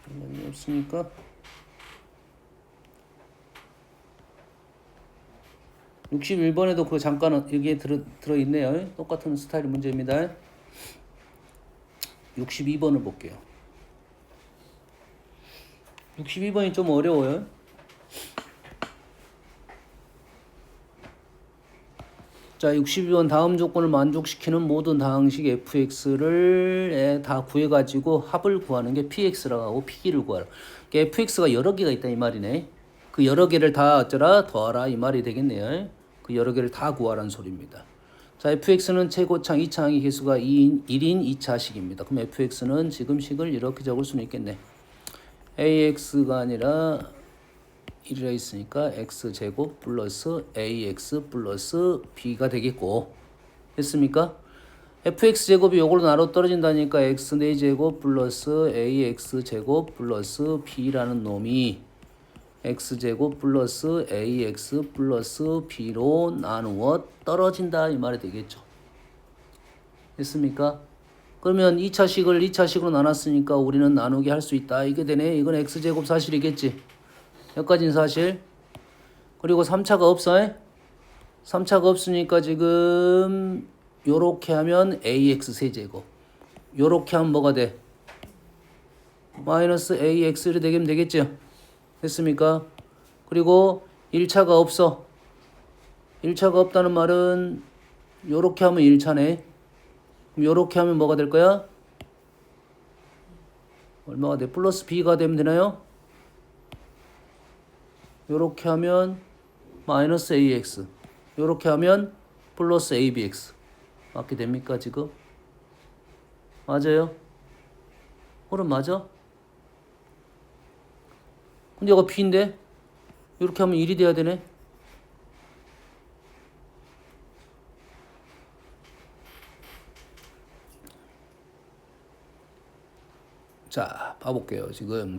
상관이 없으니까 61번에도 그 잠깐 여기에 들어있네요. 똑같은 스타일의 문제입니다. 62번을 볼게요. 62번이 좀 어려워요. 자, 62번 다음 조건을 만족시키는 모든 다항식 fx를 다 구해가지고 합을 구하는 게 px라고 하고 p를 구하라. fx가 여러 개가 있다 이 말이네. 그 여러 개를 다 어쩌라 더하라 이 말이 되겠네요. 그 여러 개를 다 구하라는 소리입니다. 자, fx는 최고창 2차항의 개수가 1인 2차식입니다. 그럼 fx는 지금 식을 이렇게 적을 수는 있겠네. ax가 아니라 1이라 있으니까 x제곱 플러스 ax 플러스 b가 되겠고 됐습니까? fx제곱이 요걸로 나눠 떨어진다니까 x 4제곱 플러스 ax제곱 플러스 b라는 놈이 x제곱 플러스 ax 플러스 b로 나누어 떨어진다 이 말이 되겠죠. 됐습니까? 그러면 2차식으로 나눴으니까 우리는 나누게 할 수 있다 이게 되네. 이건 x제곱 사실이겠지. 여기까지는 사실. 그리고 3차가 없어. 3차가 없으니까 지금 요렇게 하면 ax 세제곱 요렇게 하면 뭐가 돼? 마이너스 ax를 되게 하면 되겠죠. 됐습니까? 그리고 1차가 없어. 1차가 없다는 말은 요렇게 하면 1차네. 그럼 요렇게 하면 뭐가 될 거야? 얼마가 돼? 플러스 b가 되면 되나요? 요렇게 하면 마이너스 ax 요렇게 하면 플러스 abx 맞게 됩니까 지금? 맞아요? 그럼 맞아? 근데 이거 b인데 요렇게 하면 1이 돼야 되네. 자 봐볼게요 지금.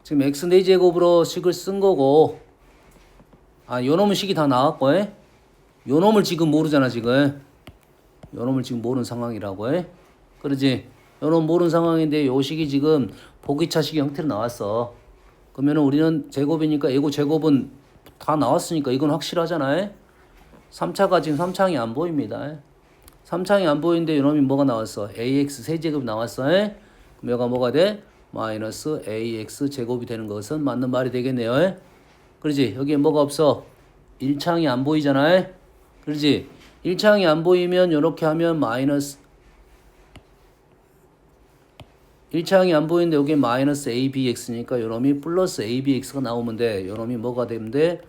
지금 x 4제곱으로 식을 쓴 거고 요놈은 식이 다 나왔고 요놈을 지금 모르잖아 지금. 요놈을 지금 모르는 상황이라고 해. 그러지? 요런 모르는 상황인데 요 식이 지금 보기차식 형태로 나왔어. 그러면은 우리는 제곱이니까 예고 제곱은 다 나왔으니까 이건 확실하잖아요. 3차가 지금 3창이 안 보입니다. 3창이 안 보이는데 요놈이 뭐가 나왔어? ax 세제곱 나왔어. 그럼 얘가 뭐가 돼? 마이너스 ax 제곱이 되는 것은 맞는 말이 되겠네요. 그러지? 여기에 뭐가 없어? 1창이 안 보이잖아. 그러지? 1창이 안 보이면 요렇게 하면 마이너스 1창이 안 보이는데 여기 마이너스 abx니까 요놈이 플러스 abx가 나오면 돼. 요놈이 뭐가 되면 돼?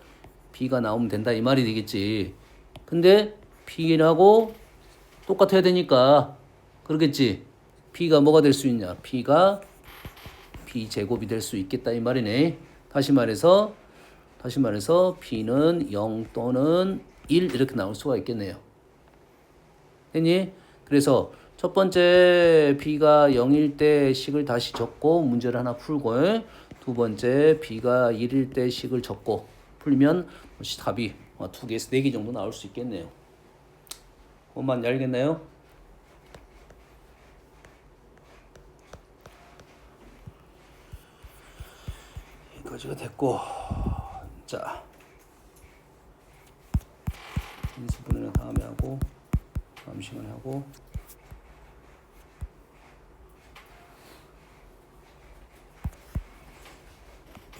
b가 나오면 된다 이 말이 되겠지. 근데 b라고 똑같아야 되니까 그러겠지. b가 뭐가 될 수 있냐? b가 b제곱이 될 수 있겠다 이 말이네. 다시 말해서 b는 0 또는 1 이렇게 나올 수가 있겠네요. 됐니? 그래서 첫 번째 b가 0일 때 식을 다시 적고 문제를 하나 풀고, 두 번째 b가 1일 때 식을 적고 풀면 답이 두 개에서 4개 정도 나올 수 있겠네요. 뭔 알겠나요? 여기까지가 됐고, 자 인수분해는 다음에 하고 다음 시간에 하고,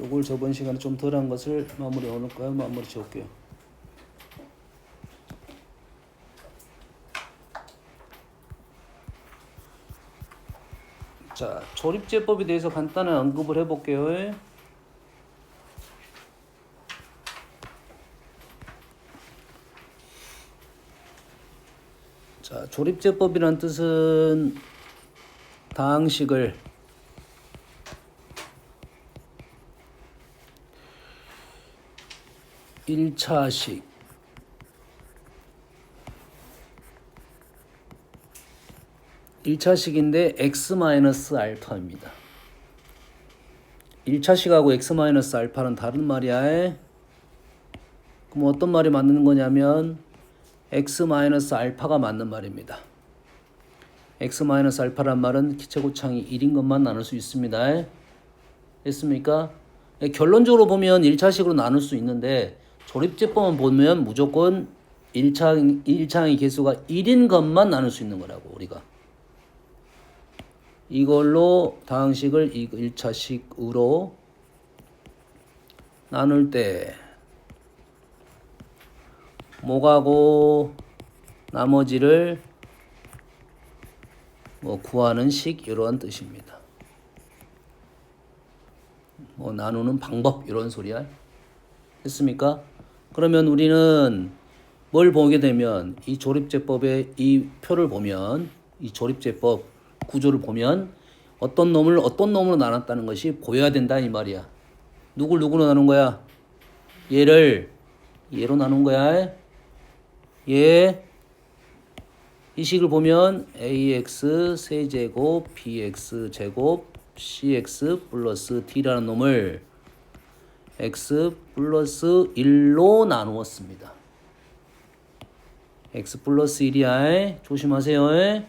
요걸 저번 시간에 좀 덜한 것을 마무리 해놓을까요? 마무리 지울게요. 자, 조립제법에 대해서 간단한 언급을 해볼게요. 자, 조립제법이란 뜻은 다항식을 (1차식) 1차식인데 x-알파입니다. 1차식하고 x-알파는 다른 말이야. 그럼 어떤 말이 맞는 거냐면 x-알파가 맞는 말입니다. x-알파란 말은 기체고창이 1인 것만 나눌 수 있습니다. 됐습니까? 결론적으로 보면 1차식으로 나눌 수 있는데 조립제법만 보면 무조건 1창의 개수가 1인 것만 나눌 수 있는 거라고. 우리가 이걸로 다항식을 1차식으로 나눌 때 뭐가고 나머지를 구하는 식 이런 뜻입니다. 나누는 방법 이런 소리야. 됐습니까? 그러면 우리는 뭘 보게 되면 이 조립제법의 이 표를 보면, 이 조립제법 구조를 보면 어떤 놈으로 나눴다는 것이 보여야 된다 이 말이야. 누구로 나눈 거야? 얘로 나눈 거야. 이 식을 보면 ax 세제곱 bx 제곱 cx 플러스 d라는 놈을 x 플러스 1로 나누었습니다. x 플러스 1이야. 조심하세요.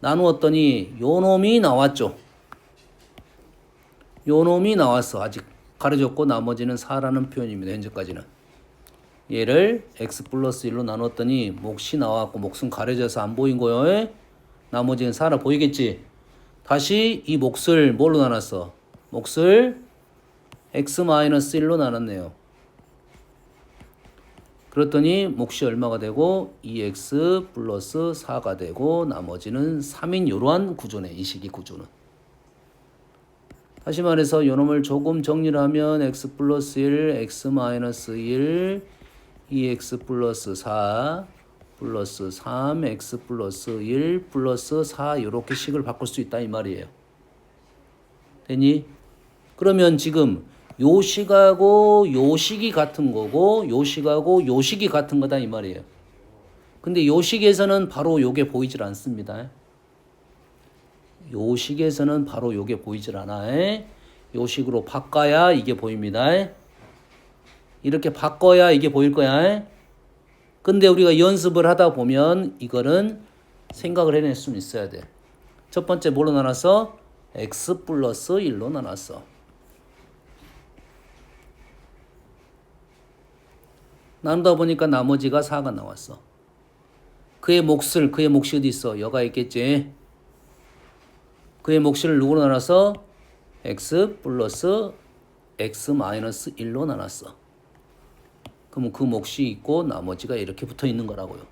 나누었더니 요 놈이 나왔죠. 요 놈이 나왔어. 아직 가려졌고 나머지는 4라는 표현입니다. 현재까지는. 얘를 x 플러스 1로 나눴더니 몫이 나왔고 몫은 가려져서 안 보인 거예요. 나머지는 4라 보이겠지? 다시 이 몫을 뭘로 나눴어? 몫을 x-1로 나눴네요. 그랬더니 몫이 얼마가 되고 2x 플러스 4가 되고 나머지는 3인 이러한 구조네. 이 식의 구조는. 다시 말해서 요놈을 조금 정리를 하면 x 플러스 1, x 마이너스 1, 2x 플러스 4 플러스 3, x 플러스 1 플러스 4 이렇게 식을 바꿀 수 있다 이 말이에요. 됐니? 그러면 지금 요 식하고 요 식이 같은 거고 요 식하고 요 식이 같은 거다 이 말이에요. 근데 요 식에서는 바로 요게 보이질 않습니다. 요 식에서는 바로 요게 보이질 않아. 요 식으로 바꿔야 이게 보입니다. 이렇게 바꿔야 이게 보일 거야. 근데 우리가 연습을 하다 보면 이거는 생각을 해낼 수는 있어야 돼. 첫 번째 뭘로 나눴어? x 플러스 1로 나눴어. 나누다 보니까 나머지가 4가 나왔어. 그의 몫이 어디 있어? 여가 있겠지. 그의 몫을 누구로 나눠서? x 플러스 x 마이너스 1로 나눴어. 그러면 그 몫이 있고 나머지가 이렇게 붙어 있는 거라고요.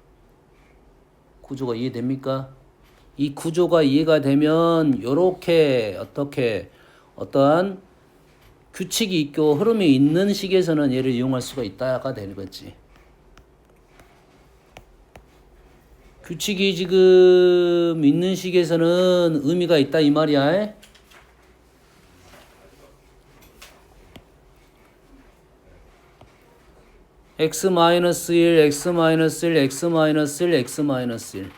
구조가 이해됩니까? 이 구조가 이해가 되면 요렇게 어떻게 어떠한 규칙이 있고 흐름이 있는 식에서는 얘를 이용할 수가 있다가 되는 거지. 규칙이 지금 있는 식에서는 의미가 있다 이 말이야. x-1, x-1, x-1, x-1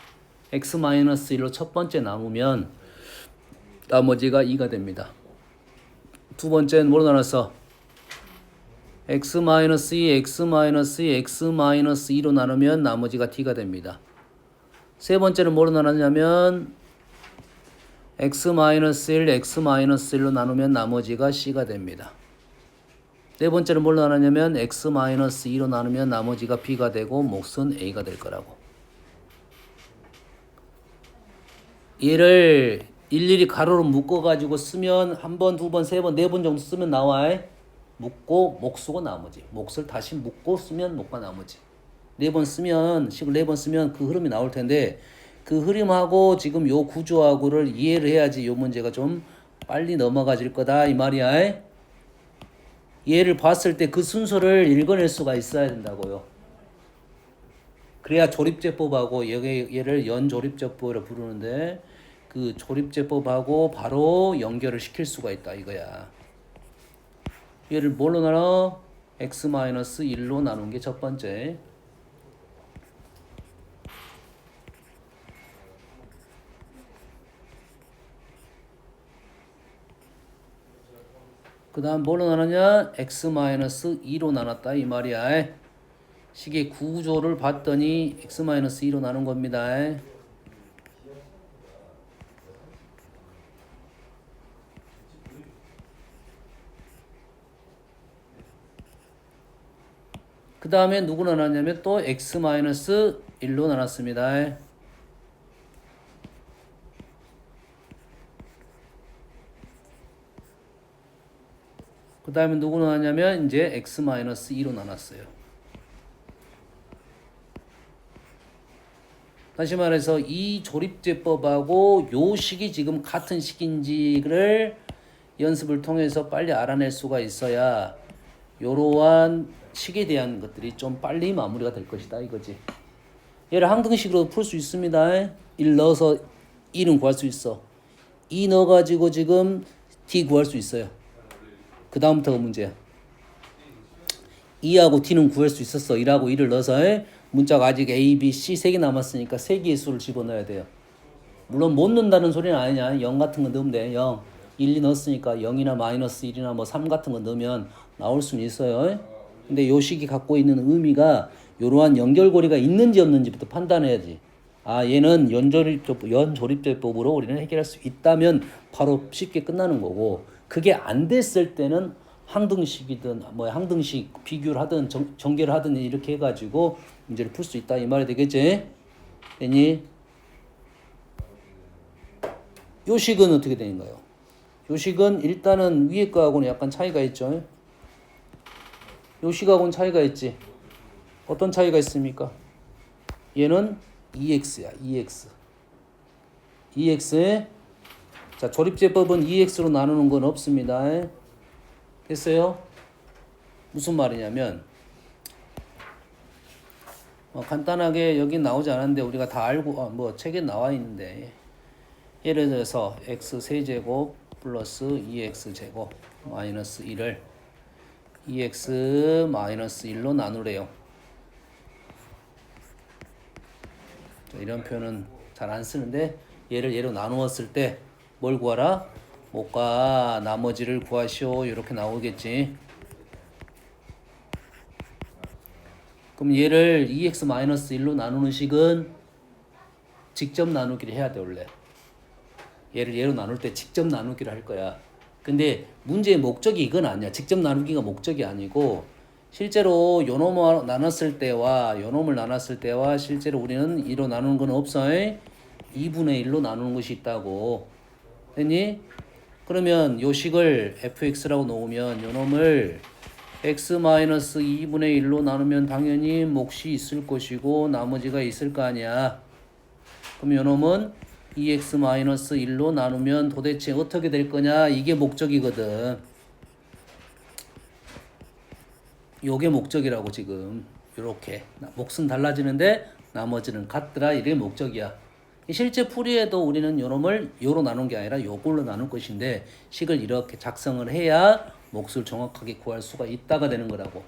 x-1로 첫 번째 나누면 나머지가 2가 됩니다. 두 번째는 뭐로 나눴어? x-2, x-2, x-2로 나누면 나머지가 t가 됩니다. 세 번째는 뭐로 나눴냐면 x-1, x-1로 나누면 나머지가 c가 됩니다. 네 번째는 뭘로 나눴냐면 x-2로 나누면 나머지가 b가 되고 몫은 a가 될 거라고. 얘를 일일이 가로로 묶어가지고 쓰면 한 번, 두 번, 세 번, 네 번 정도 쓰면 나와. 묶고 목 쓰고 나머지. 몫을 다시 묶고 쓰면 목과 나머지. 식을 네 번 쓰면 그 흐름이 나올 텐데 그 흐름하고 지금 요 구조하고를 이해를 해야지 요 문제가 좀 빨리 넘어가질 거다 이 말이야. 얘를 봤을 때 그 순서를 읽어낼 수가 있어야 된다고요. 그래야 조립제법하고 얘를 연조립제법으로 부르는데 그 조립제법하고 바로 연결을 시킬 수가 있다 이거야. 얘를 뭘로 나눠? x-1로 나눈 게 첫 번째. 그 다음 뭘로 나눴냐? x-2로 나눴다 이 말이야. 식의 구조를 봤더니 x-2로 나눈 겁니다. 그 다음에 누구 나눴냐면 또 x-1로 나눴습니다. 그 다음에 누구 나왔냐면 이제 x-2로 나눴어요. 다시 말해서 이 조립제법하고 요 식이 지금 같은 식인지를 연습을 통해서 빨리 알아낼 수가 있어야 이러한 식에 대한 것들이 좀 빨리 마무리가 될 것이다 이거지. 얘를 항등식으로 풀 수 있습니다. 1 넣어서 1은 구할 수 있어. 2 넣어가지고 지금 t 구할 수 있어요. 그 다음부터가 문제야. 2하고 t는 구할 수 있었어. 1하고 1을 넣어서 문자가 아직 A, B, C 3개 남았으니까 3개의 수를 집어넣어야 돼요. 물론 못 넣는다는 소리는 아니냐. 0 같은 거 넣으면 돼. 0, 1, 2 넣었으니까 0이나 마이너스 1이나 뭐 3 같은 거 넣으면 나올 수는 있어요. 근데 요 식이 갖고 있는 의미가 이러한 연결고리가 있는지 없는지부터 판단해야지. 아 얘는 연조립제법으로 우리는 해결할 수 있다면 바로 쉽게 끝나는 거고 그게 안 됐을 때는 항등식이든 뭐 항등식 비교를 하든 전개를 하든 이렇게 해가지고 문제를 풀 수 있다 이 말이 되겠지? 됐니? 요 식은 어떻게 되는가요? 요 식은 일단은 위에 거하고는 약간 차이가 있죠. 요 식하고는 차이가 있지. 어떤 차이가 있습니까? 얘는 2x야. 2x. 2x. 자, 조립제법은 2x로 나누는 건 없습니다. 됐어요? 무슨 말이냐면 간단하게 여기 나오지 않았는데 우리가 다 알고 뭐 책에 나와 있는데 예를 들어서 x 세제곱 플러스 2x 제곱 마이너스 1을 2x 마이너스 1로 나누래요. 자, 이런 표현은 잘 안 쓰는데 얘를 얘로 나누었을 때 뭘 구하라? 목과 나머지를 구하시오. 이렇게 나오겠지. 그럼 얘를 2x-1로 나누는 식은 직접 나누기를 해야 돼 원래. 얘를 얘로 나눌 때 직접 나누기를 할 거야. 근데 문제의 목적이 이건 아니야. 직접 나누기가 목적이 아니고 실제로 요 놈을 나눴을 때와 요 놈을 나눴을 때와 실제로 우리는 2로 나누는 건 없어. 2분의 1로 나누는 것이 있다고. 됐니? 그러면 요 식을 fx라고 놓으면 요 놈을 x-2분의 1로 나누면 당연히 몫이 있을 것이고 나머지가 있을 거 아니야. 그럼 요 놈은 2x-1로 나누면 도대체 어떻게 될 거냐? 이게 목적이거든. 요게 목적이라고 지금. 요렇게. 몫은 달라지는데 나머지는 같더라. 이게 목적이야. 실제 풀이에도 우리는 요 놈을 요로 나눈 게 아니라 요걸로 나눌 것인데 식을 이렇게 작성을 해야 몫을 정확하게 구할 수가 있다가 되는 거라고.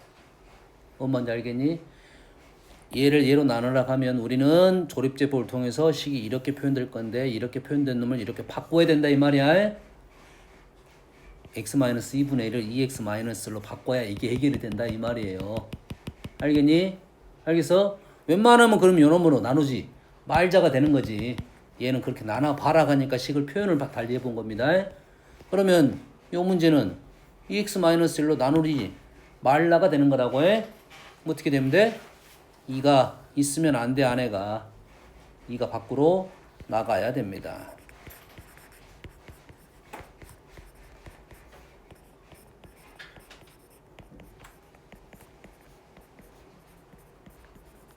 뭔 말인지 알겠니? 얘를 얘로 나누라 하면 우리는 조립제법을 통해서 식이 이렇게 표현될 건데 이렇게 표현된 놈을 이렇게 바꿔야 된다 이 말이야. x-2분의 1을 2x-로 바꿔야 이게 해결이 된다 이 말이에요. 알겠니? 알겠어? 웬만하면 그럼 요 놈으로 나누지 말자가 되는 거지. 얘는 그렇게 나눠봐라 가니까 식을 표현을 달리 해본 겁니다. 그러면 요 문제는 2x-1로 나누리 말라가 되는 거라고 해. 어떻게 되면 돼? 2가 있으면 안 돼, 안에가. 2가 밖으로 나가야 됩니다.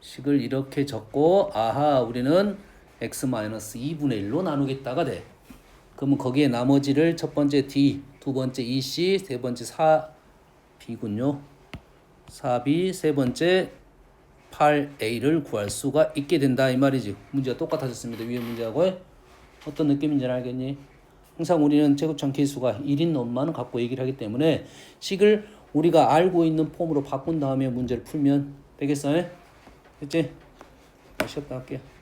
식을 이렇게 적고 아하 우리는 x-2분의 1로 나누겠다가 돼. 그러면 거기에 나머지를 첫 번째 d, 두 번째 EC, 세 번째 4b군요. 4b, 세 번째 8a를 구할 수가 있게 된다 이 말이지. 문제가 똑같아졌습니다. 위에 문제하고 어떤 느낌인지 알겠니? 항상 우리는 제곱창 계수가 1인 놈만 갖고 얘기를 하기 때문에 식을 우리가 알고 있는 폼으로 바꾼 다음에 문제를 풀면 되겠어요? 됐지? 쉬었다 할게요.